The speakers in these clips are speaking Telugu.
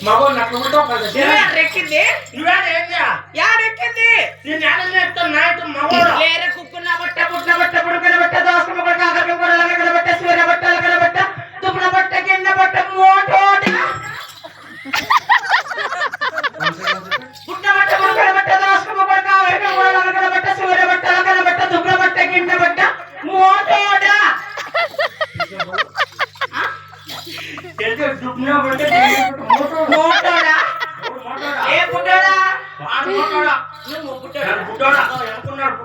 మగో నాకు ఎక్కింది యాడెక్కింది నేను యాడనే ఎత్తాను నాయకు మగో లేరే కుక్కున్న బట్ట పుట్టిన బట్ట పుడుకున్న బట్ట దోసమ బట్ట ఆకలి కూడా లగడ బట్ట సూర బట్ట లగడ బట్ట తుప్పున బట్ట కింద బట్ట మోటోట పుట్టిన బట్ట పుడుకున్న బట్ట దోసమ బట్ట ఆకలి కూడా లగడ బట్ట సూర బట్ట లగడ బట్ట తుప్పున బట్ట కింద బట్ట మోటోట తుప్పున బట్ట మోటోడా ఏ పుట్టాడా వాడు పుట్టాడా నువ్వు పుట్టాడా పుట్టాడా అనుకున్నాడు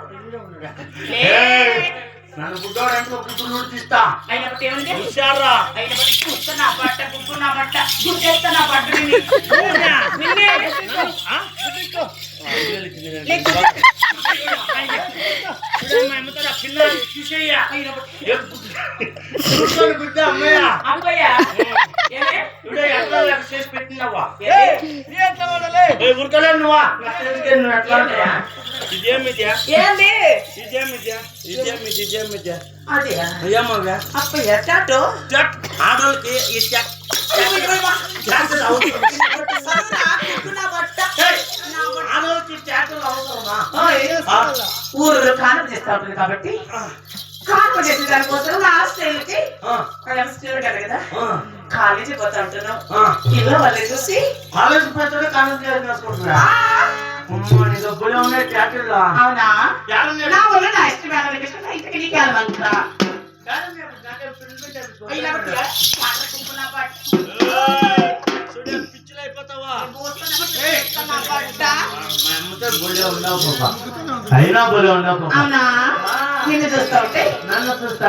నన్ను పుట్టాడు అంటే పుట్టుడు తీస్తా ఆయన బట్టి ఏమంటే హుషారా ఆయన బట్టి చూస్తున్నా బట్ట కుక్కున్నా బట్ట గుర్తేస్తున్నా బట్ట నిన్నే పిల్ల చూసేయ్యా బిడ్డ అమ్మయ్య అమ్మయ్య చేసి పెట్టినవా ఉరకలే నువ్వా ఇదేమిద్యా ఏంది ఇదేమిద్యా అదే ఏమవ్వా అప్ప ఎట్టాటో ఆడోళ్ళకి ఈ ఆడోళ్ళకి ట్యాటలు అవసరమా ఊరు కానం చేస్తా ఉంటుంది కాబట్టి కానం చేసే దానికోసం నా స్టైల్కి స్టైల్ కదా కాలేజీ పోతా ఉంటున్నాం ఇల్లు వాళ్ళే చూసి కాలేజీ పోతే కాలేజీ చేసుకుంటున్నా అవునా నా వల్ల నా ఇష్టం ఇంటికి నీకు వెళ్ళమంటా అయినా బోలే ఉండవు అవునా నిన్ను చూస్తా ఉంటే నన్ను చూస్తా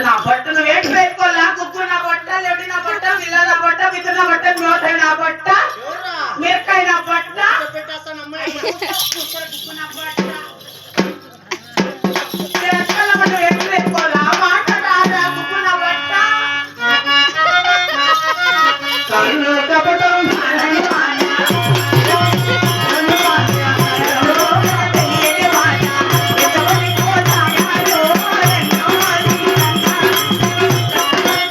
నా బట్టలు వేటి పెట్టుకోవాలా కుక్కు నా బట్ట లేటి నా బట్ట పిల్ల నా బట్ట మిత్ర నా బట్ట మ్రోతాయి నా బట్ట మిరకాయ నా బట్ట కుక్కు నా బట్ట కళ్ళు కపటం